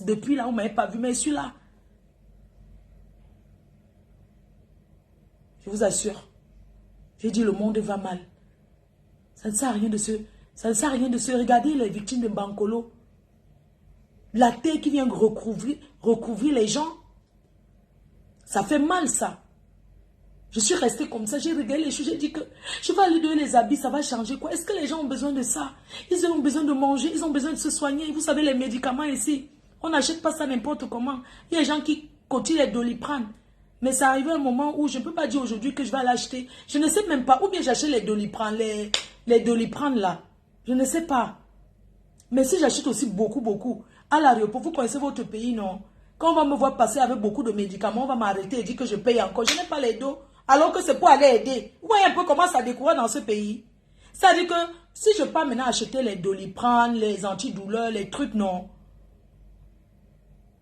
France. Depuis là, vous ne m'avez pas vu, mais je suis là. Je vous assure. J'ai dit, le monde va mal. Ça ne sert à rien de se regarder les victimes de Bankolo. La terre qui vient recouvrir les gens. Ça fait mal, ça. Je suis restée comme ça, j'ai regardé les choses, j'ai dit que je vais aller donner les habits, ça va changer quoi? Est-ce que les gens ont besoin de ça? Ils ont besoin de manger, ils ont besoin de se soigner. Vous savez, les médicaments ici, on n'achète pas ça n'importe comment. Il y a des gens qui continuent les Doliprane. Mais ça arrive à un moment où je ne peux pas dire aujourd'hui que je vais aller acheter. Je ne sais même pas, ou bien j'achète les Doliprane, les Doliprane là. Je ne sais pas. Mais si j'achète aussi beaucoup, à l'aéroport, vous connaissez votre pays, non? Quand on va me voir passer avec beaucoup de médicaments, on va m'arrêter et dire que je paye encore. Je n'ai pas les dos. Alors que c'est pour aller aider. Vous voyez un peu comment ça découvre dans ce pays. C'est-à-dire que si je pars maintenant acheter les Doliprane, les antidouleurs, les trucs, non.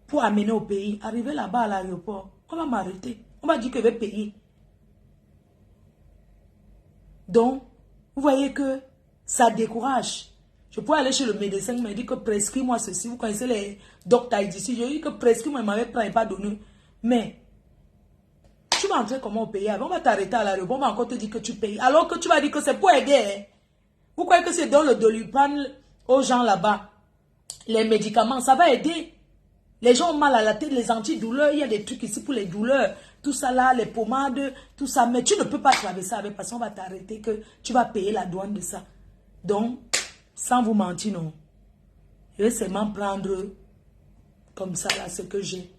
Pour amener au pays, arriver là-bas à l'aéroport, on va m'arrêter. On va dire que je vais payer. Donc, vous voyez que ça décourage. Je pourrais aller chez le médecin, il m'a dit que prescris-moi ceci. Vous connaissez les docteurs d'ici. Je lui ai dit que prescris-moi, il m'avait pas donné. Mais, tu vas entrer comment au pays? On va t'arrêter à l'aéroport, on va encore te dire que tu payes. Alors que tu vas dire que c'est pour aider. Hein? Vous croyez que c'est dans le Doliprane aux gens là-bas? Les médicaments, ça va aider. Les gens ont mal à la tête, les antidouleurs, il y a des trucs ici pour les douleurs. Tout ça là, les pommades, tout ça. Mais tu ne peux pas traverser avec parce qu'on va t'arrêter que tu vas payer la douane de ça. Donc, sans vous mentir, non. Je vais seulement prendre comme ça là ce que j'ai.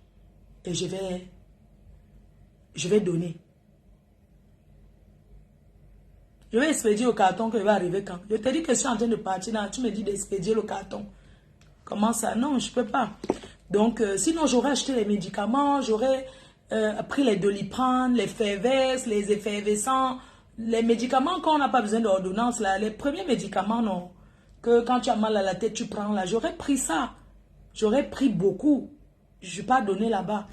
Et je vais donner. Je vais expédier le carton que je vais arriver quand. Je te dis que je suis en train de partir là. Tu me dis d'expédier le carton. Comment ça? Non, je ne peux pas. Donc, sinon, j'aurais acheté les médicaments. J'aurais pris les Doliprane, les Fervès, les effervescents. Les médicaments, quand on n'a pas besoin d'ordonnance, là, les premiers médicaments, non. Que quand tu as mal à la tête, tu prends là. J'aurais pris ça. J'aurais pris beaucoup. Je ne vais pas donner là-bas.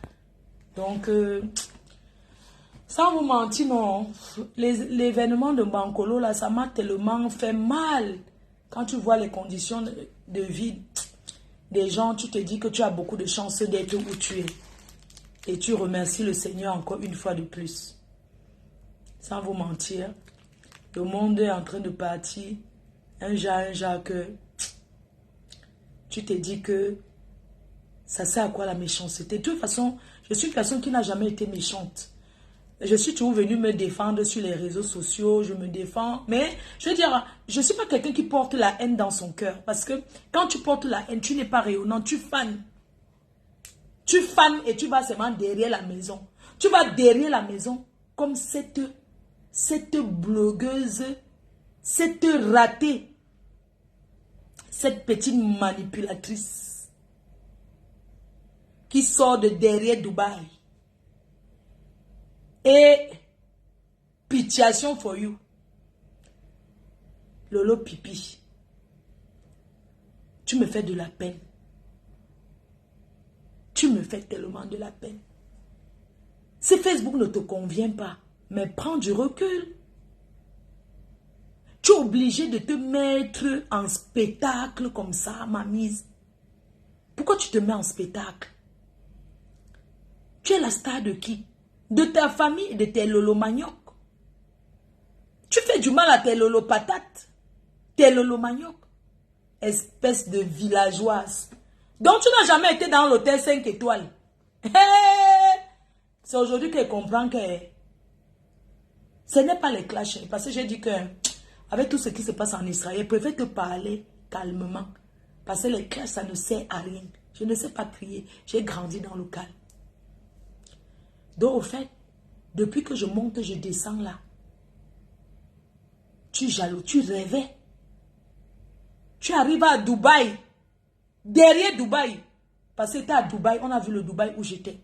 Donc, sans vous mentir, non, l'événement de Bankolo, là, ça m'a tellement fait mal. Quand tu vois les conditions de vie des gens, tu te dis que tu as beaucoup de chance d'être où tu es. Et tu remercies le Seigneur encore une fois de plus. Sans vous mentir, le monde est en train de partir. Un genre que tu te dis que ça sert à quoi la méchanceté? De toute façon, je suis une personne qui n'a jamais été méchante. Je suis toujours venue me défendre sur les réseaux sociaux, je me défends. Mais, je veux dire, je ne suis pas quelqu'un qui porte la haine dans son cœur. Parce que quand tu portes la haine, tu n'es pas rayonnant, tu fanes. Tu fanes et tu vas seulement derrière la maison. Tu vas derrière la maison comme cette blogueuse, cette ratée, cette petite manipulatrice qui sort de derrière Dubaï. Et pitiation for you. Lolo Pipi. Tu me fais de la peine. Tu me fais tellement de la peine. Si Facebook ne te convient pas, mais prends du recul. Tu es obligé de te mettre en spectacle comme ça, ma mise. Pourquoi tu te mets en spectacle? Tu es la star de qui? De ta famille et de tes lolo manioc. Tu fais du mal à tes lolo patates, tes lolo manioc. Espèce de villageoise. Donc tu n'as jamais été dans l'hôtel 5 étoiles. C'est aujourd'hui qu'elle comprend que ce n'est pas les clashs. Parce que j'ai dit que avec tout ce qui se passe en Israël, je préfère te parler calmement. Parce que les clashs, ça ne sert à rien. Je ne sais pas crier. J'ai grandi dans le calme. Donc, au fait, depuis que je monte, je descends là. Tu jaloux, tu rêvais. Tu arrives à Dubaï. Derrière Dubaï. Parce que tu es à Dubaï, on a vu le Dubaï où j'étais.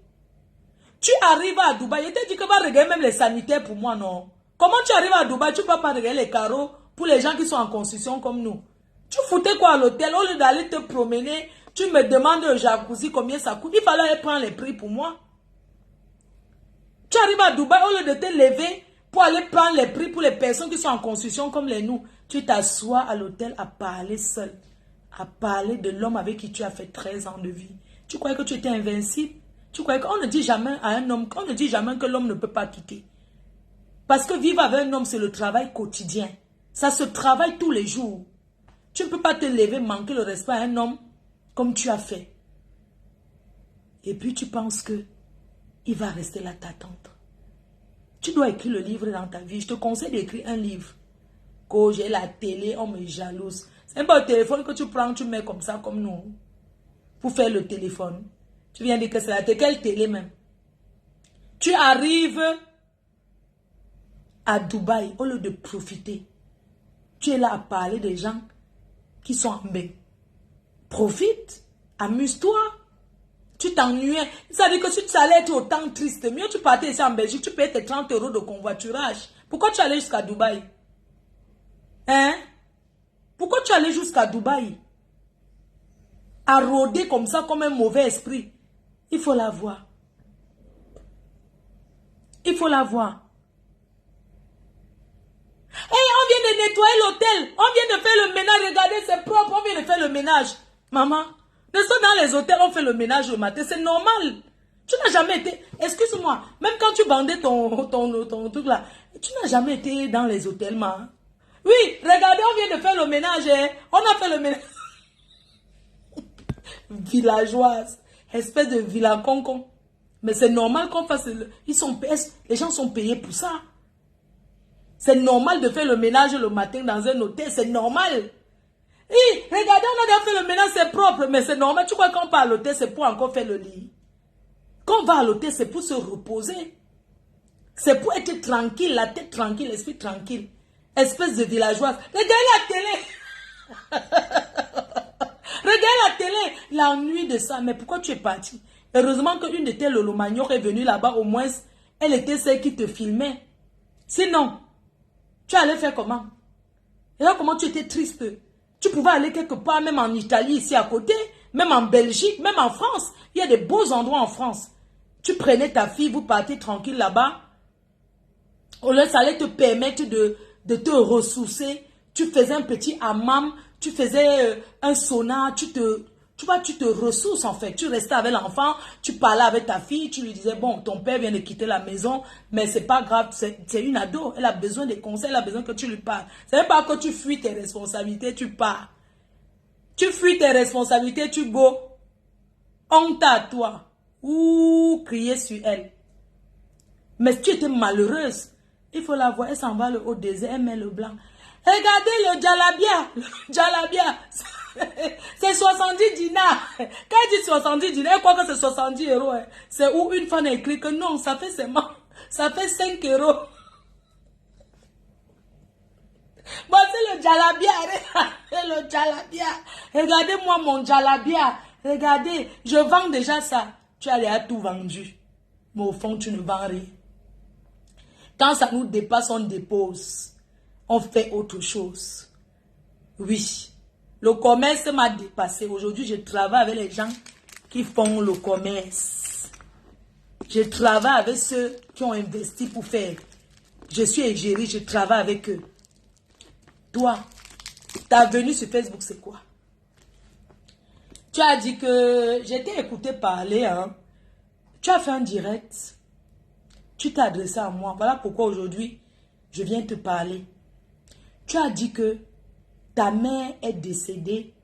Tu arrives à Dubaï, je t'ai dit que va regarder même les sanitaires pour moi, non. Comment tu arrives à Dubaï, tu ne peux pas regarder les carreaux pour les gens qui sont en construction comme nous. Tu foutais quoi à l'hôtel, au lieu d'aller te promener, tu me demandes au jacuzzi combien ça coûte. Il fallait aller prendre les prix pour moi. Tu arrives à Dubaï, au lieu de te lever pour aller prendre les prix pour les personnes qui sont en construction comme les nous, tu t'assois à l'hôtel à parler seul. À parler de l'homme avec qui tu as fait 13 ans de vie. Tu croyais que tu étais invincible? Tu croyais qu'on ne dit jamais à un homme, on ne dit jamais que l'homme ne peut pas quitter. Parce que vivre avec un homme, c'est le travail quotidien. Ça se travaille tous les jours. Tu ne peux pas te lever, manquer le respect à un homme comme tu as fait. Et puis tu penses que il va rester là t'attendre. Tu dois écrire le livre dans ta vie. Je te conseille d'écrire un livre. Quand j'ai la télé, on me jalouse. C'est pas le téléphone que tu prends, tu mets comme ça, comme nous. Pour faire le téléphone. Tu viens dire que c'est la télé. Quelle télé même? Tu arrives à Dubaï, au lieu de profiter. Tu es là à parler des gens qui sont en bain. Profite. Amuse-toi. Tu t'ennuyais. Ça veut dire que si tu allais être autant triste, mieux tu partais ici en Belgique, tu payais tes 30 € de convoiturage. Pourquoi tu allais jusqu'à Dubaï? Hein? Pourquoi tu allais jusqu'à Dubaï? À rôder comme ça, comme un mauvais esprit. Il faut la voir. Il faut la voir. Hey, on vient de nettoyer l'hôtel. On vient de faire le ménage. Regardez, c'est propre. On vient de faire le ménage. Maman, n'est-ce pas dans les hôtels, on fait le ménage le matin. C'est normal. Tu n'as jamais été... Excuse-moi, même quand tu vendais ton truc là, tu n'as jamais été dans les hôtels, ma. Oui, regardez, on vient de faire le ménage. Hein. On a fait le ménage. Villageoise. Espèce de villa concon. Mais c'est normal qu'on fasse... Les gens sont payés pour ça. C'est normal de faire le ménage le matin dans un hôtel. C'est normal. Oui, regardez, on a déjà fait le ménage, c'est propre. Mais c'est normal. Tu crois qu'on part à l'hôtel, c'est pour encore faire le lit. Quand on va à l'hôtel, c'est pour se reposer. C'est pour être tranquille, la tête tranquille, l'esprit tranquille. Espèce de villageoise. Regardez la télé. Regarde la télé. L'ennui de ça. Mais pourquoi tu es parti? Heureusement qu'une de tes Lolomagnoc est venue là-bas. Au moins, elle était celle qui te filmait. Sinon, tu allais faire comment? Et là, comment tu étais triste? Tu pouvais aller quelque part, même en Italie, ici à côté, même en Belgique, même en France. Il y a des beaux endroits en France. Tu prenais ta fille, vous partez tranquille là-bas. Ça allait te permettre de te ressourcer. Tu faisais un petit hammam, tu faisais un sauna, tu te ressources en fait. Tu restais avec l'enfant, tu parlais avec ta fille, tu lui disais, bon, ton père vient de quitter la maison, mais c'est pas grave, c'est une ado, elle a besoin de conseils, elle a besoin que tu lui parles. Ce n'est pas que tu fuis tes responsabilités, tu pars. Tu fuis tes responsabilités, tu go. Honte à toi. Ou crier sur elle. Mais si tu étais malheureuse, il faut la voir, elle s'en va au désert, elle met le blanc. Regardez le djalabia. Le djalabia. C'est 70 dinars. Quand elle dit 70 dinars, elle croit que c'est 70 €. Hein. C'est où une femme a écrit que non, ça fait seulement, ça fait 5 €. Bon, c'est le djalabia. Regardez le djalabia. Regardez-moi mon djalabia. Regardez, je vends déjà ça. Tu as déjà tout vendu. Mais au fond, tu ne vends rien. Quand ça nous dépasse, on dépose. On fait autre chose. Oui. Le commerce m'a dépassé. Aujourd'hui, je travaille avec les gens qui font le commerce. Je travaille avec ceux qui ont investi pour faire. Je suis égérie, je travaille avec eux. Toi, ta venue sur Facebook, c'est quoi? Tu as dit que j'étais écouté parler. Hein? Tu as fait un direct. Tu t'es adressé à moi. Voilà pourquoi aujourd'hui, je viens te parler. Tu as dit que ta mère est décédée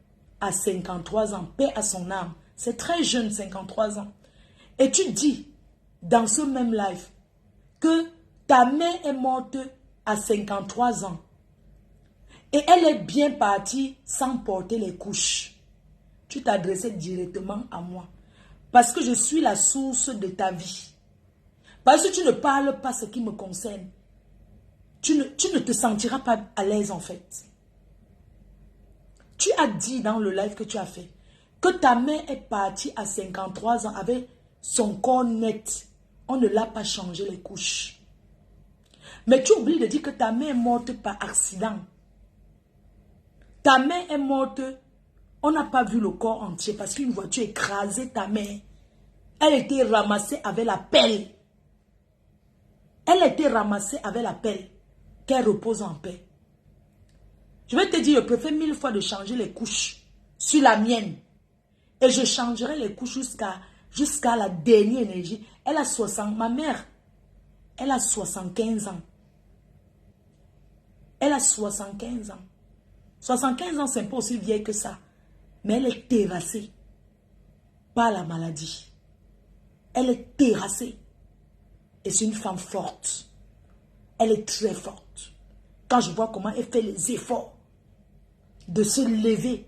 à 53 ans. Paix à son âme. C'est très jeune, 53 ans. Et tu dis, dans ce même live, que ta mère est morte à 53 ans. Et elle est bien partie sans porter les couches. Tu t'adressais directement à moi. Parce que je suis la source de ta vie. Parce que tu ne parles pas ce qui me concerne. Tu ne te sentiras pas à l'aise en fait. Tu as dit dans le live que tu as fait que ta mère est partie à 53 ans avec son corps net. On ne l'a pas changé les couches. Mais tu oublies de dire que ta mère est morte par accident. Ta mère est morte, on n'a pas vu le corps entier parce qu'une voiture écrasait ta mère. Elle était ramassée avec la pelle. Elle a été ramassée avec la pelle. Qu'elle repose en paix. Je vais te dire, je préfère 1000 fois de changer les couches sur la mienne Et je changerai les couches jusqu'à la dernière énergie. Elle a 60, ma mère, elle a 75 ans. Elle a 75 ans. 75 ans, c'est pas aussi vieille que ça. Mais elle est terrassée par la maladie. Elle est terrassée. Et c'est une femme forte. Elle est très forte. Quand je vois comment elle fait les efforts de se lever,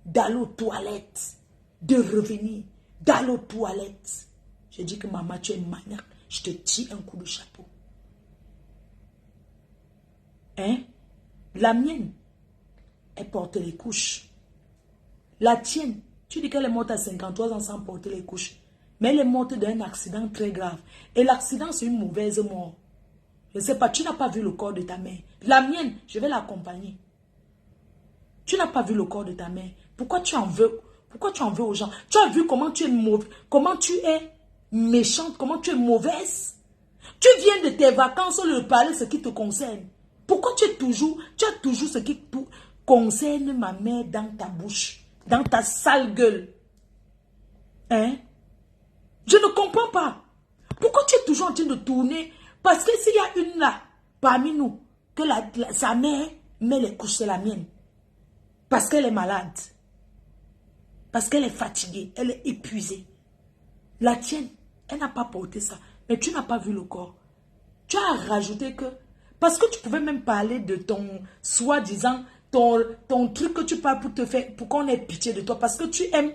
d'aller aux toilettes, de revenir, d'aller aux toilettes. Je dis que maman, tu es maniaque. Je te tire un coup de chapeau. Hein? La mienne, elle porte les couches. La tienne, tu dis qu'elle est morte à 53 ans sans porter les couches. Mais elle est morte d'un accident très grave. Et l'accident, c'est une mauvaise mort. Je ne sais pas, tu n'as pas vu le corps de ta mère. La mienne, je vais l'accompagner. Tu n'as pas vu le corps de ta mère. Pourquoi tu en veux? Pourquoi tu en veux aux gens? Tu as vu comment tu es mauvais, comment tu es méchante, comment tu es mauvaise? Tu viens de tes vacances de parler ce qui te concerne. Pourquoi tu as toujours ce qui concerne ma mère dans ta bouche, dans ta sale gueule? Hein? Je ne comprends pas. Pourquoi tu es toujours en train de tourner? Parce que s'il y a une là, parmi nous, que sa mère met les couches, c'est la mienne. Parce qu'elle est malade. Parce qu'elle est fatiguée, elle est épuisée. La tienne, elle n'a pas porté ça. Mais tu n'as pas vu le corps. Tu as rajouté que... Parce que tu pouvais même parler de ton soi-disant, ton truc que tu parles pour qu'on ait pitié de toi. Parce que tu aimes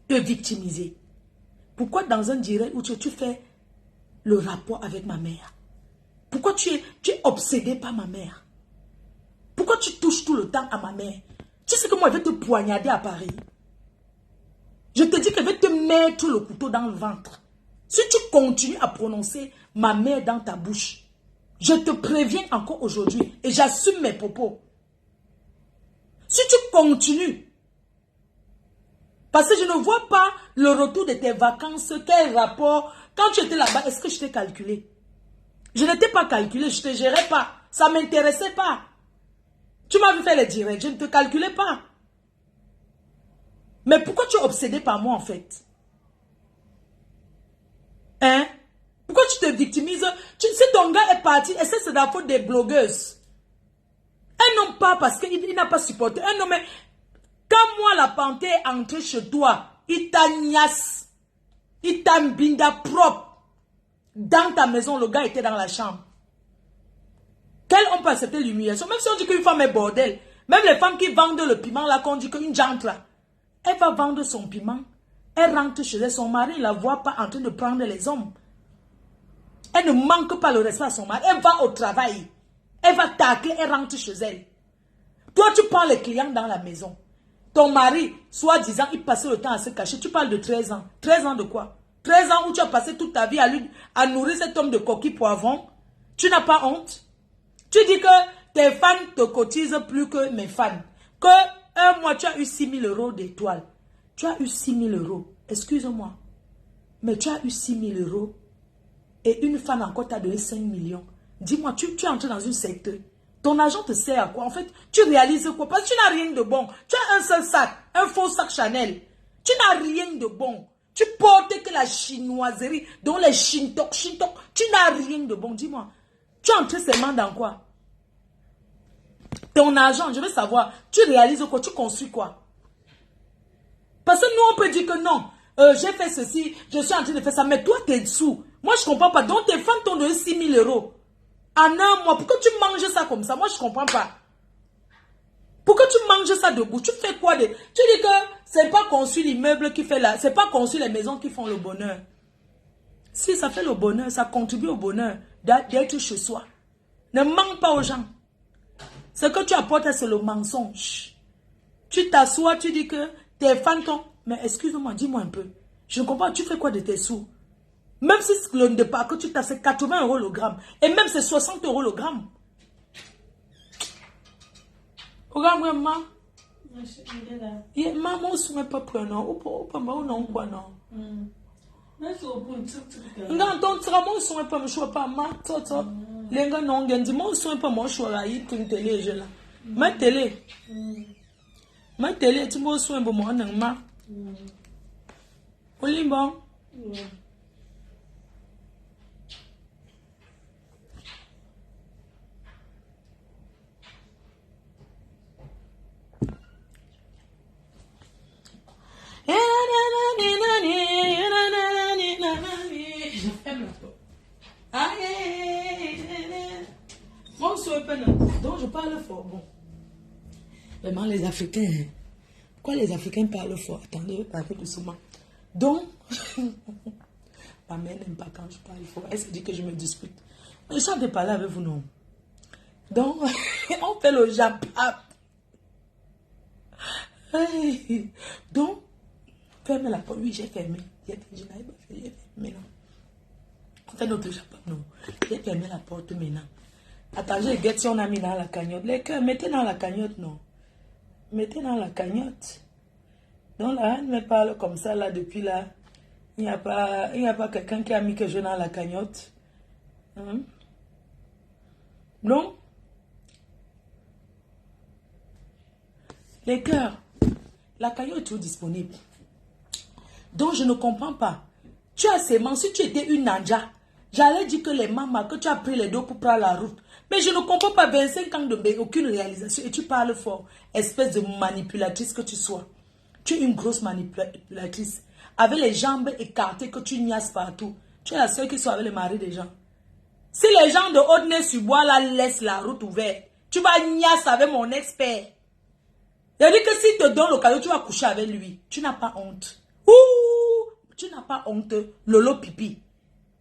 te victimiser. Pourquoi dans un direct où tu fais le rapport avec ma mère? Pourquoi tu es obsédé par ma mère? Pourquoi tu touches tout le temps à ma mère? Tu sais que moi, je vais te poignarder à Paris. Je te dis que je vais te mettre le couteau dans le ventre. Si tu continues à prononcer ma mère dans ta bouche, je te préviens encore aujourd'hui et j'assume mes propos. Si tu continues, parce que je ne vois pas le retour de tes vacances, quel rapport, quand tu étais là-bas, est-ce que je t'ai calculé? Je ne t'ai pas calculé, je ne te gérais pas, ça ne m'intéressait pas. Tu m'as vu faire les directs, je ne te calculais pas. Mais pourquoi tu es obsédé par moi en fait? Hein? Pourquoi tu te victimises? Si ton gars est parti, et c'est de la faute des blogueuses. Un homme pas parce qu'il n'a pas supporté. Un homme, quand moi la panthère est entrée chez toi, il t'a gnasse. Il t'a binda propre. Dans ta maison, le gars était dans la chambre. Quel homme peut accepter l'humiliation? Même si on dit qu'une femme est bordel. Même les femmes qui vendent le piment, là, qu'on dit qu'une jante, là. Elle va vendre son piment. Elle rentre chez elle. Son mari ne la voit pas en train de prendre les hommes. Elle ne manque pas le respect à son mari. Elle va au travail. Elle va tacler. Elle rentre chez elle. Toi, tu prends les clients dans la maison. Ton mari, soi-disant, il passait le temps à se cacher. Tu parles de 13 ans. 13 ans de quoi? 13 ans où tu as passé toute ta vie à nourrir cet homme de coquille poivron. Tu n'as pas honte? Tu dis que tes fans te cotisent plus que mes fans. Que un mois, tu as eu 6 000 € d'étoiles. Tu as eu 6 000 €. Excuse-moi. Mais tu as eu 6 000 € et une fan encore t'a donné 5 millions. Dis-moi, tu es entré dans une secte. Ton argent te sert à quoi? En fait, tu réalises quoi? Parce que tu n'as rien de bon. Tu as un seul sac, un faux sac Chanel. Tu n'as rien de bon. Tu portes que la chinoiserie, dont les shintok. Tu n'as rien de bon. Dis-moi, tu es entré seulement dans quoi? Ton argent, je veux savoir, tu réalises quoi? Tu construis quoi? Parce que nous, on peut dire que non, j'ai fait ceci, je suis en train de faire ça, mais toi, tu es dessous. Moi, je ne comprends pas. Donc, tes femmes t'ont donné 6 000 € en un mois. Pourquoi tu manges ça comme ça? Moi, je ne comprends pas. Pourquoi tu manges ça debout? Tu fais quoi de... Tu dis que ce n'est pas construire l'immeuble qui fait la... Ce n'est pas construire les maisons qui font le bonheur. Si ça fait le bonheur, ça contribue au bonheur d'être chez soi. Ne mens pas aux gens. Ce que tu apportes, c'est le mensonge. Tu t'assois, tu dis que tes fans t'ont... Mais excuse-moi, dis-moi un peu. Je ne comprends pas, tu fais quoi de tes sous? Même si le départ que tu t'as, c'est 80 € le gramme. Et même c'est 60 € le gramme. Regarde, maman. Maman, on ne pas prenant. Ou pas, non, quoi, non. Nga ton tramo so pa me show pa ma toto lenga no ngendi mo so pa mo show la yi tin télé je la ma télé ti mo so bo mo nan ma Olimbo. Je ferme la porte. Mon souhait, donc je parle fort. Bon. Vraiment, les Africains. Hein. Pourquoi les Africains parlent fort? Attendez, parlez doucement. Donc, ma mère n'aime pas quand je parle fort. Elle se dit que je me dispute. Mais je de parler avec vous, non? Donc, on fait le Japon. Donc, fermez la porte. Oui, j'ai fermé. Je n'avais pas fait. J'ai fermé, non. On fait notre Japon, non. J'ai fermé la porte maintenant. Attendez, regarde si on a mis dans la cagnotte. Les cœurs, mettez dans la cagnotte, non. Mettez dans la cagnotte. Donc là, elle me parle comme ça, là, depuis là. Il n'y a pas quelqu'un qui a mis que je dans la cagnotte. Hein? Non? Les cœurs, la cagnotte est toujours disponible. Donc, je ne comprends pas. Tu as seulement, si tu étais une nanja, j'allais dire que les mamas, que tu as pris les dos pour prendre la route. Mais je ne comprends pas 25 ans de aucune réalisation et tu parles fort. Espèce de manipulatrice que tu sois. Tu es une grosse manipulatrice. Avec les jambes écartées que tu niasses partout. Tu es la seule qui soit avec les maris des gens. Si les gens de Haute-Nez-sur-Bois là laissent la route ouverte, tu vas niasser avec mon expert. Il dit que s'il te donne l'occasion, tu vas coucher avec lui. Tu n'as pas honte. Ouh, tu n'as pas honte, Lolo Pipi.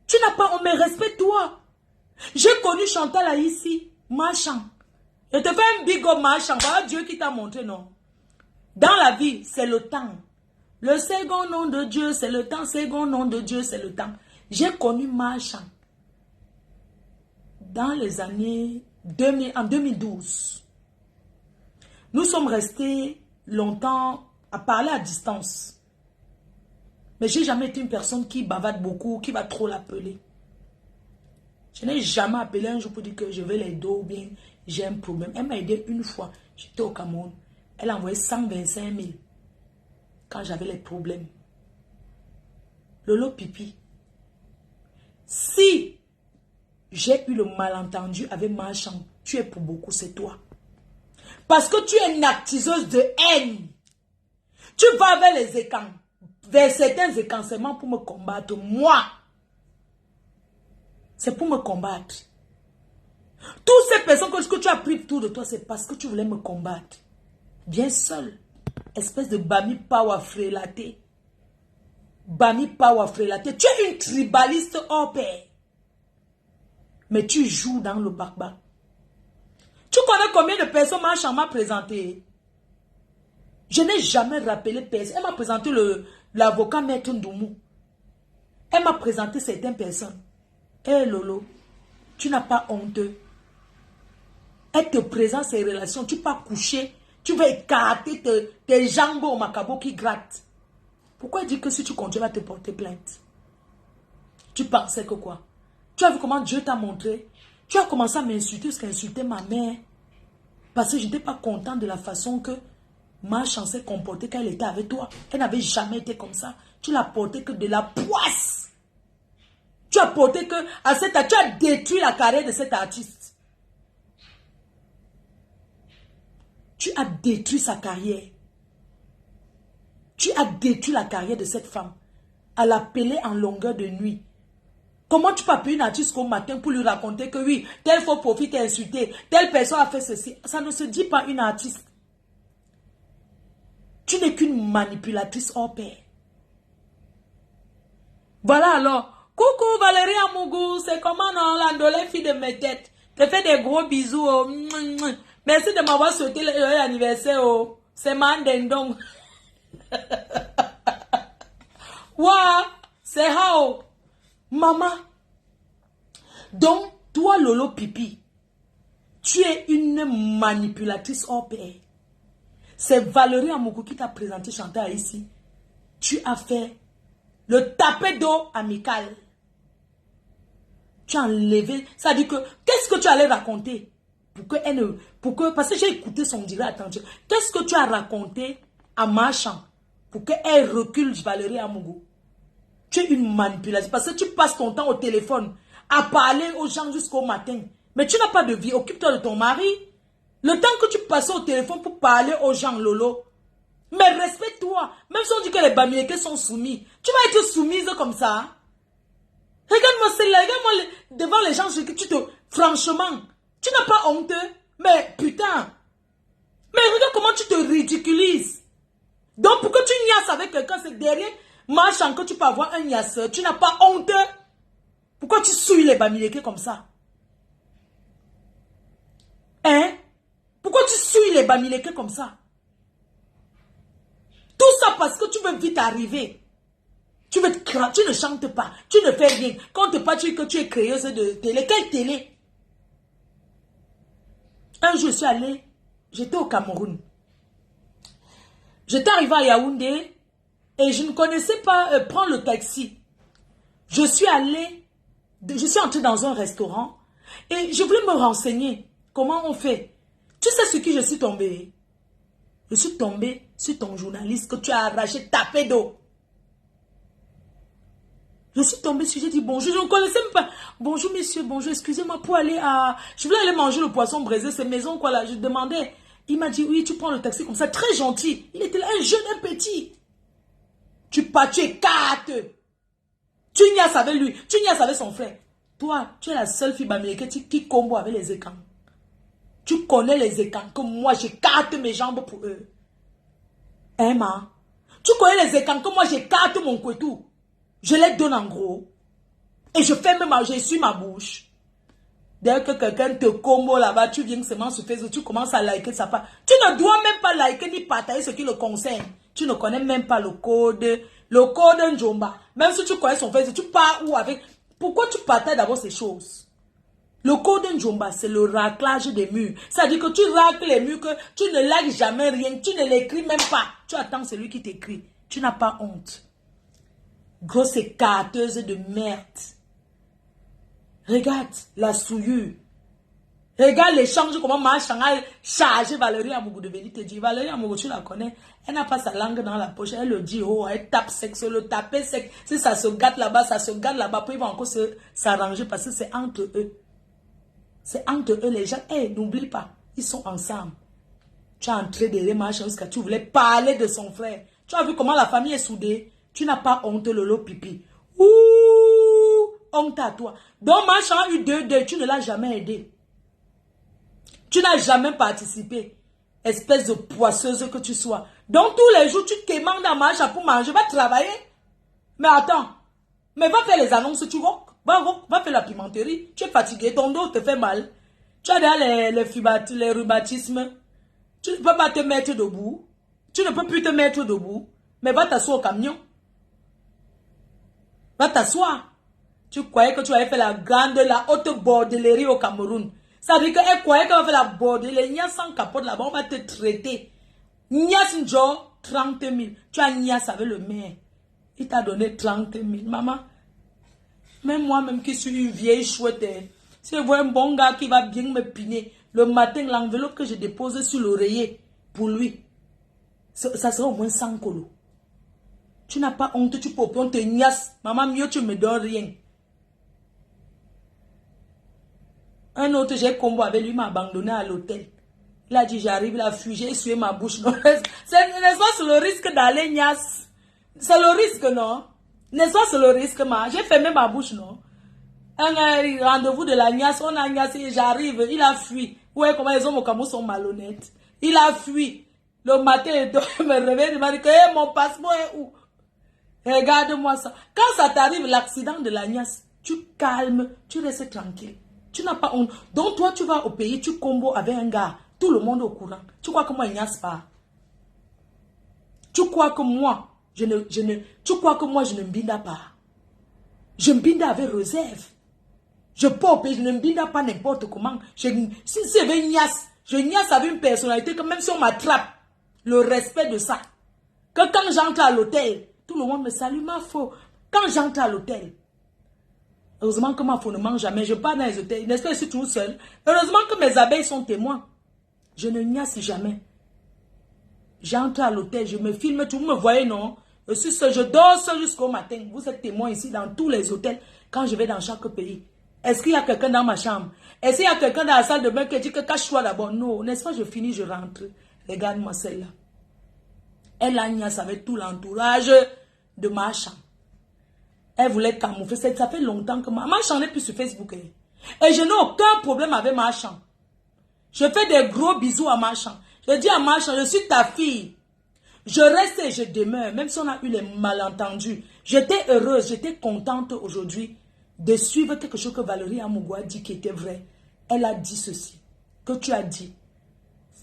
Tu n'as pas honte, mais respecte-toi. J'ai connu Chantal ici, marchand. Je te fais un big up marchand. Voilà Dieu qui t'a montré, non. Dans la vie, c'est le temps. Le second nom de Dieu, c'est le temps. Second nom de Dieu, c'est le temps. J'ai connu marchand. Dans les années 2000, en 2012. Nous sommes restés longtemps à parler à distance. Mais je n'ai jamais été une personne qui bavarde beaucoup, qui va trop l'appeler. Je n'ai jamais appelé un jour pour dire que je vais l'aider ou bien j'ai un problème. Elle m'a aidé une fois. J'étais au Cameroun. Elle a envoyé 125 000 quand j'avais les problèmes. Lolo Pipi. Si j'ai eu le malentendu avec Marchand, tu es pour beaucoup, c'est toi. Parce que tu es une actiseuse de haine. Tu vas vers les écrans, vers certains écansements pour me combattre. Moi, c'est pour me combattre. Toutes ces personnes que tu as pris autour de toi, c'est parce que tu voulais me combattre. Bien seul. Espèce de Bami Power frélaté. Bami Power frélaté. Tu es une tribaliste hors pair. Mais tu joues dans le barba. Tu connais combien de personnes Marchand m'a présenté? Je n'ai jamais rappelé personne. Elle m'a présenté l'avocat Maître Ndoumou. Elle m'a présenté certaines personnes. Hé Lolo, tu n'as pas honte. Elle te présente ces relations. Tu pas coucher. Tu vas écarter tes jambes au macabo qui grattent. Pourquoi dire que si tu continues à te porter plainte? Tu pensais que quoi? Tu as vu comment Dieu t'a montré? Tu as commencé à m'insulter parce qu'elle insultait ma mère. Parce que je n'étais pas content de la façon que Marchand s'est comportée quand elle était avec toi. Elle n'avait jamais été comme ça. Tu l'as porté que de la poisse. Tu as porté que tu as détruit la carrière de cet artiste. Tu as détruit sa carrière. Tu as détruit la carrière de cette femme. À l'appeler en longueur de nuit. Comment tu peux appeler une artiste au matin pour lui raconter que oui, tel faux profit t'a insulté, telle personne a fait ceci. Ça ne se dit pas une artiste. Tu n'es qu'une manipulatrice hors pair. Voilà alors. Coucou Valérie Amougou, c'est comment non, l'andolé fille de mes têtes. Te fais des gros bisous. Oh. Merci de m'avoir souhaité l'anniversaire. Oh. C'est Mandendong. Ouah, c'est how. Maman. Donc, toi Lolo Pipi, tu es une manipulatrice hors pair. C'est Valérie Amougou qui t'a présenté Chantal ici. Tu as fait le tapé d'eau amical. Tu as enlevé. Ça dit que, qu'est-ce que tu allais raconter? Parce que j'ai écouté son direct attention. Qu'est-ce que tu as raconté à Marchand pour qu'elle recule Valérie Amougou. Tu es une manipulation parce que tu passes ton temps au téléphone à parler aux gens jusqu'au matin. Mais tu n'as pas de vie. Occupe-toi de ton mari. Le temps que tu passes au téléphone pour parler aux gens, Lolo. Mais respecte-toi. Même si on dit que les Bamileke sont soumis. Tu vas être soumise comme ça. Hein? Regarde-moi celle-là. Regarde-moi devant les gens. Franchement, tu n'as pas honte. Mais putain. Mais regarde comment tu te ridiculises. Donc pourquoi tu niasses avec quelqu'un? C'est derrière marchand que tu peux avoir un niasseur. Tu n'as pas honte. Pourquoi tu souilles les Bamileke comme ça? Hein? Pourquoi tu souilles les Bamileke comme ça? Tout ça parce que tu veux vite arriver. Tu veux tu ne chantes pas. Tu ne fais rien. Quand on te parle que tu es créeuse de télé. Quelle télé? Un jour, je suis allée. J'étais au Cameroun. J'étais arrivée à Yaoundé. Et je ne connaissais pas prendre le taxi. Je suis entrée dans un restaurant. Et je voulais me renseigner. Comment on fait? Tu sais sur qui je suis tombée? Je suis tombée sur ton journaliste que tu as arraché, tapé d'eau. Je suis tombée sur, j'ai dit bonjour, je ne connaissais même pas. Bonjour monsieur, bonjour, excusez-moi pour aller à... Je voulais aller manger le poisson braisé, c'est maison quoi là. Je demandais, il m'a dit oui, tu prends le taxi comme ça, très gentil. Il était là, un jeune, un petit. Tu es carte. Tu niasses avec lui, tu niasses avec son frère. Toi, tu es la seule fille bamileke qui combo avec les écans. Tu connais les écans, que moi j'écarte mes jambes pour eux. Hein, ma? Tu connais les écans, que moi j'écarte mon couteau. Je les donne en gros. Et je ferme je suis ma bouche. Dès que quelqu'un te combo là-bas, tu viens seulement sur Facebook, tu commences à liker sa page. Tu ne dois même pas liker ni partager ce qui le concerne. Tu ne connais même pas le code Njomba. Même si tu connais son Facebook, tu pars où avec... Pourquoi tu partages d'abord ces choses? Le code Njomba, c'est le raclage des murs. C'est-à-dire que tu racles les murs, que tu ne likes jamais rien, tu ne l'écris même pas. Tu attends celui qui t'écrit. Tu n'as pas honte. Grosse écarteuse de merde. Regarde la souillure. Regarde l'échange, comment Machan a chargé Valérie Amougou de venir te dire. Valérie Amougou, tu la connais. Elle n'a pas sa langue dans la poche. Elle le dit, oh, elle tape sec sur le taper sec. Si ça se gâte là-bas, ça se gâte là-bas. Puis ils vont encore s'arranger parce que c'est entre eux. C'est entre eux les gens. Hey, n'oublie pas, ils sont ensemble. Tu as entré derrière Machan jusqu'à tu voulais parler de son frère. Tu as vu comment la famille est soudée. Tu n'as pas honte, Lolo Pipi. Ouh, honte à toi. Donc, Machan a eu deux, tu ne l'as jamais aidé. Tu n'as jamais participé. Espèce de poisseuse que tu sois. Donc, tous les jours, tu te demandes à Machan pour manger. Va travailler. Mais attends. Mais va faire les annonces, tu vois. Va faire la pimenterie. Tu es fatigué, ton dos te fait mal. Tu as déjà les rhumatismes. Tu ne peux pas te mettre debout. Tu ne peux plus te mettre debout. Mais va t'asseoir au camion. Va t'asseoir. Tu croyais que tu allais faire la haute bordellerie au Cameroun. Ça veut dire qu'elle croyait qu'elle va faire la bordellerie. Nias sans capote là-bas, on va te traiter. Nias Njo, 30 000. Tu as Nias avec le maire. Il t'a donné 30 000. Maman, même moi-même qui suis une vieille chouette, si je vois un bon gars qui va bien me piner, le matin, l'enveloppe que je dépose sur l'oreiller, pour lui, ça sera au moins 100 colos. Tu n'as pas honte, tu peux on te niasse. Maman, mieux tu me donnes rien. Un autre, j'ai combo avec lui, m'a abandonné à l'hôtel. Il a dit, j'arrive, il a fui, j'ai essuyé ma bouche. N'est-ce pas sur le risque d'aller niasse? C'est le risque, non? N'est-ce pas sur le risque, ma? J'ai fermé ma bouche, non? Un rendez-vous de la niasse, on a niassé, j'arrive, il a fui. Ouais, comment les hommes au Cameroun sont malhonnêtes. Il a fui. Le matin, il me réveille, il m'a dit que hey, mon passeport est où? Regarde-moi ça. Quand ça t'arrive, l'accident de la niasse, tu calmes, tu restes tranquille. Tu n'as pas honte. Donc toi, tu vas au pays, tu combos avec un gars. Tout le monde est au courant. Tu crois que moi, il niasse pas? Tu crois que moi, je ne me binda pas? Je me binda avec réserve. Je peux au pays, je ne me binda pas n'importe comment. Si je veux niasse, je niasse avec une personnalité que même si on m'attrape, le respect de ça. Que quand j'entre à l'hôtel, tout le monde me salue, ma faux. Quand j'entre à l'hôtel, heureusement que ma faux ne mange jamais. Je pars dans les hôtels, n'est-ce pas, je suis tout seul. Heureusement que mes abeilles sont témoins. Je ne niasse jamais. J'entre à l'hôtel, je me filme, vous me voyez, non? Je suis seul, je dors seul jusqu'au matin. Vous êtes témoin ici dans tous les hôtels quand je vais dans chaque pays. Est-ce qu'il y a quelqu'un dans ma chambre? Est-ce qu'il y a quelqu'un dans la salle de bain qui dit que cache-toi d'abord? Non, n'est-ce pas, je finis, je rentre. Regarde-moi celle-là. Elle agnace avec tout l'entourage de ma chambre. Elle voulait camoufler. Ça fait longtemps que ma chambre n'est plus sur Facebook. Et je n'ai aucun problème avec ma chambre. Je fais des gros bisous à ma chambre. Je dis à ma chambre, je suis ta fille. Je reste et je demeure, même si on a eu les malentendus. J'étais heureuse, j'étais contente aujourd'hui de suivre quelque chose que Valérie Amougou a dit qui était vrai. Elle a dit ceci, que tu as dit.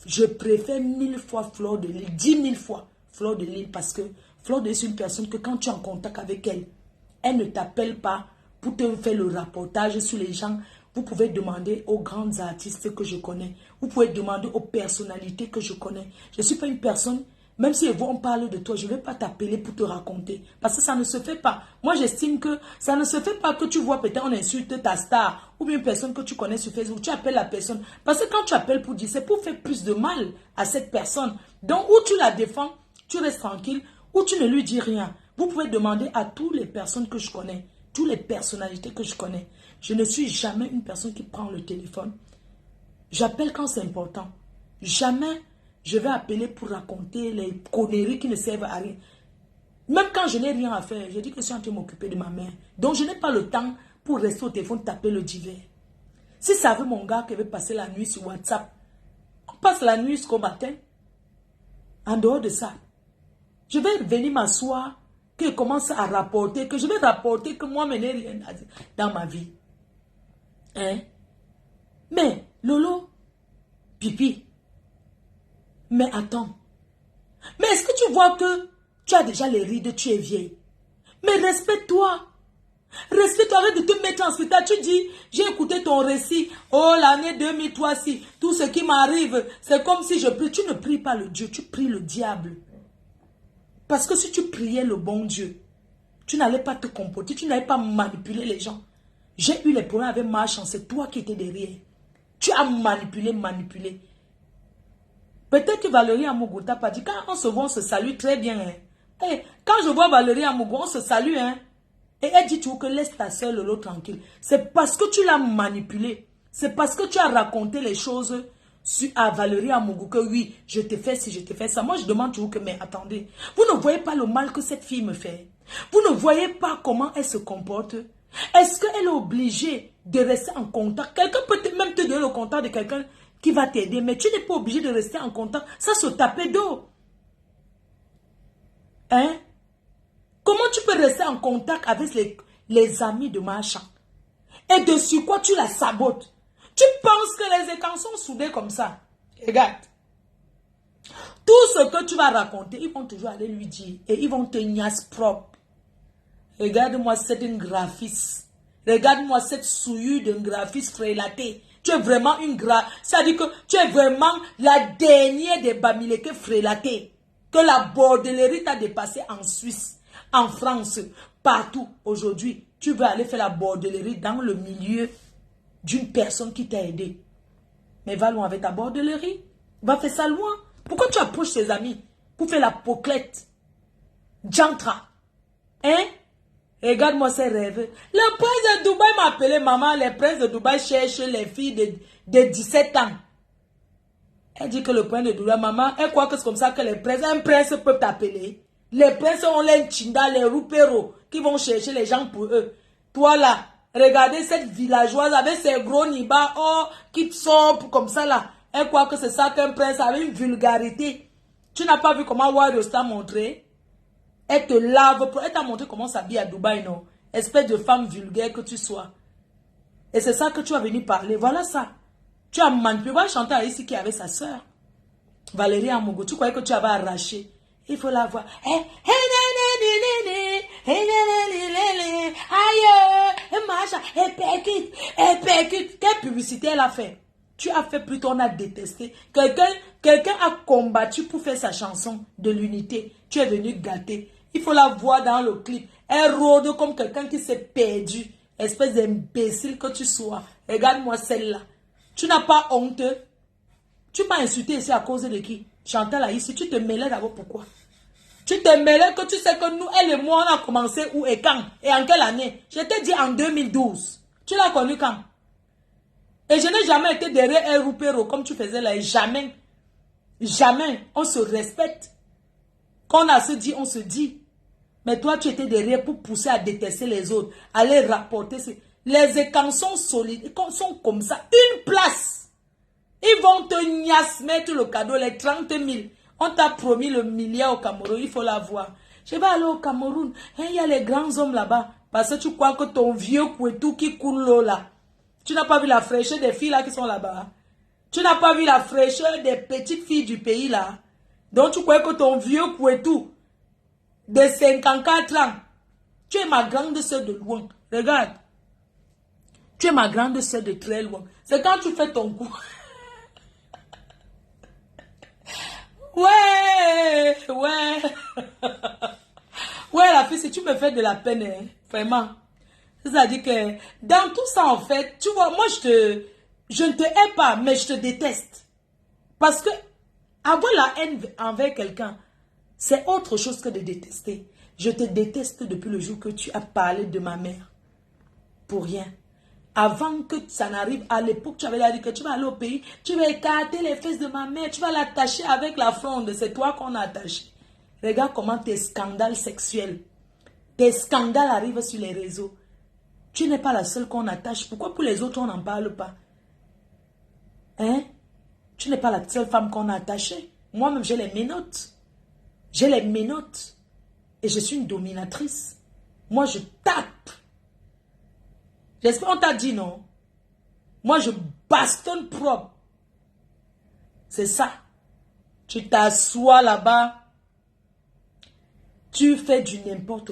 Je préfère 1000 fois Fleur de Lys, 10 000 fois Fleur de Lys, parce que Fleur de Lys est une personne que quand tu es en contact avec elle, elle ne t'appelle pas pour te faire le rapportage sur les gens. Vous pouvez demander aux grands artistes que je connais. Vous pouvez demander aux personnalités que je connais. Je ne suis pas une personne, même si on parle de toi, je ne vais pas t'appeler pour te raconter. Parce que ça ne se fait pas. Moi, j'estime que ça ne se fait pas que tu vois peut-être on insulte ta star ou bien une personne que tu connais sur Facebook. Tu appelles la personne. Parce que quand tu appelles pour dire, c'est pour faire plus de mal à cette personne. Donc, ou tu la défends, tu restes tranquille, ou tu ne lui dis rien. Vous pouvez demander à toutes les personnes que je connais, toutes les personnalités que je connais. Je ne suis jamais une personne qui prend le téléphone. J'appelle quand c'est important. Jamais je vais appeler pour raconter les conneries qui ne servent à rien. Même quand je n'ai rien à faire, je dis que je suis en train de m'occuper de ma mère. Donc je n'ai pas le temps pour rester au téléphone taper le divers. Si ça veut mon gars qui veut passer la nuit sur WhatsApp, on passe la nuit jusqu'au matin. En dehors de ça, je vais venir m'asseoir, que je commence à rapporter, que je vais rapporter que moi, je n'ai rien à dire dans ma vie. Hein? Mais, Lolo, Pipi, mais attends. Mais est-ce que tu vois que tu as déjà les rides, tu es vieille? Mais respecte-toi. Respecte-toi, arrête de te mettre en spectacle. Tu dis, j'ai écouté ton récit. Oh, l'année 2003, si tout ce qui m'arrive, c'est comme si je prie. Tu ne pries pas le Dieu, tu pries le diable. Parce que si tu priais le bon Dieu, tu n'allais pas te comporter, tu n'allais pas manipuler les gens. J'ai eu les problèmes avec ma chance, c'est toi qui étais derrière. Tu as manipulé. Peut-être que Valérie Amougou t'a pas dit, quand on se voit, on se salue très bien. Hein. Hey, quand je vois Valérie Amougou, on se salue. Hein. Et elle dit toujours que laisse ta soeur Lolo tranquille. C'est parce que tu l'as manipulé. C'est parce que tu as raconté les choses à Valérie Amougou que oui, je te fais ci, je te fais ça. Moi, je demande toujours que, mais attendez, vous ne voyez pas le mal que cette fille me fait? Vous ne voyez pas comment elle se comporte? Est-ce qu'elle est obligée de rester en contact? Quelqu'un peut même te donner le contact de quelqu'un qui va t'aider, mais tu n'es pas obligé de rester en contact. Ça se taper d'eau. Hein? Comment tu peux rester en contact avec les amis de machin? Et dessus quoi tu la sabotes? Tu penses que les écrans sont soudés comme ça? Regarde. Tout ce que tu vas raconter, ils vont toujours aller lui dire. Et ils vont te niasse propre. Regarde-moi cette graphiste. Regarde-moi cette souillure d'un graphiste frélaté. Tu es vraiment une c'est-à-dire que tu es vraiment la dernière des Bamileke frélatées. Que la bordellerie t'a dépassé en Suisse, en France, partout. Aujourd'hui, tu veux aller faire la bordellerie dans le milieu d'une personne qui t'a aidé. Mais va loin avec ta bordellerie. Va faire ça loin. Pourquoi tu approches tes amis pour faire la poclette? Jantra. Hein? Regarde-moi ces rêves. Le prince de Dubaï m'a appelé maman. Les princes de Dubaï cherchent les filles de 17 ans. Elle dit que le prince de Dubaï, maman, elle croit que c'est comme ça que les princes, un prince peut t'appeler. Les princes ont les Chinda, les Rupero, qui vont chercher les gens pour eux. Toi là, regardez cette villageoise avec ses gros nibas, oh, qui sort comme ça là. Elle croit que c'est ça qu'un prince avec une vulgarité. Tu n'as pas vu comment Warriors t'a montré? Elle te lave, elle t'a montré comment s'habiller à Dubaï, non? Espèce de femme vulgaire que tu sois. Et c'est ça que tu as venu parler. Voilà ça. Tu as manipulé. Va chanter à ici qui avait sa soeur. Valérie Amougou. Tu croyais que tu avais arraché. Il faut la voir. Aïe, percute. Quelle publicité elle a fait? Tu as fait plutôt, on a détesté. Quelqu'un a combattu pour faire sa chanson de l'unité. Tu es venu gâter. Il faut la voir dans le clip. Elle rôde comme quelqu'un qui s'est perdu. Espèce d'imbécile que tu sois. Regarde-moi celle-là. Tu n'as pas honte. Tu m'as insulté ici à cause de qui? Chantal Aïssi, tu te mêlais d'abord pourquoi? Tu te mêlais que tu sais que nous, elle et moi, on a commencé où et quand? Et en quelle année? Je t'ai dit en 2012. Tu l'as connu quand? Et je n'ai jamais été derrière un roupéro comme tu faisais là. Jamais. Jamais. On se respecte. Quand on a se dit, on se dit. Mais toi, tu étais derrière pour pousser à détester les autres. Aller rapporter. Les écrans sont solides. Ils sont comme ça. Une place. Ils vont te niasse mettre le cadeau, les 30 000. On t'a promis le milliard au Cameroun, il faut l'avoir. Je vais aller au Cameroun. Il y a les grands hommes là-bas. Parce que tu crois que ton vieux couetou qui coule l'eau là. Tu n'as pas vu la fraîcheur des filles là qui sont là-bas. Tu n'as pas vu la fraîcheur des petites filles du pays là. Donc tu crois que ton vieux couetou de 54 ans. Tu es ma grande soeur de loin. Regarde. Tu es ma grande soeur de très loin. C'est quand tu fais ton coup. Ouais, ouais. Ouais, la fille, si tu me fais de la peine, hein, vraiment. C'est-à-dire que dans tout ça, en fait, tu vois, moi, je ne te hais pas, mais je te déteste. Parce que avoir la haine envers quelqu'un, c'est autre chose que de détester. Je te déteste depuis le jour que tu as parlé de ma mère. Pour rien. Avant que ça n'arrive, à l'époque, tu avais dit que tu vas aller au pays, tu vas écarter les fesses de ma mère, tu vas l'attacher avec la fronde. C'est toi qu'on a attaché. Regarde comment tes scandales sexuels, tes scandales arrivent sur les réseaux. Tu n'es pas la seule qu'on attache. Pourquoi pour les autres, on n'en parle pas? Hein? Tu n'es pas la seule femme qu'on a attachée. Moi-même, j'ai les menottes. J'ai les menottes. Et je suis une dominatrice. Moi, je tape. J'espère qu'on t'a dit non. Moi, je bastonne propre. C'est ça. Tu t'assois là-bas. Tu fais du n'importe quoi.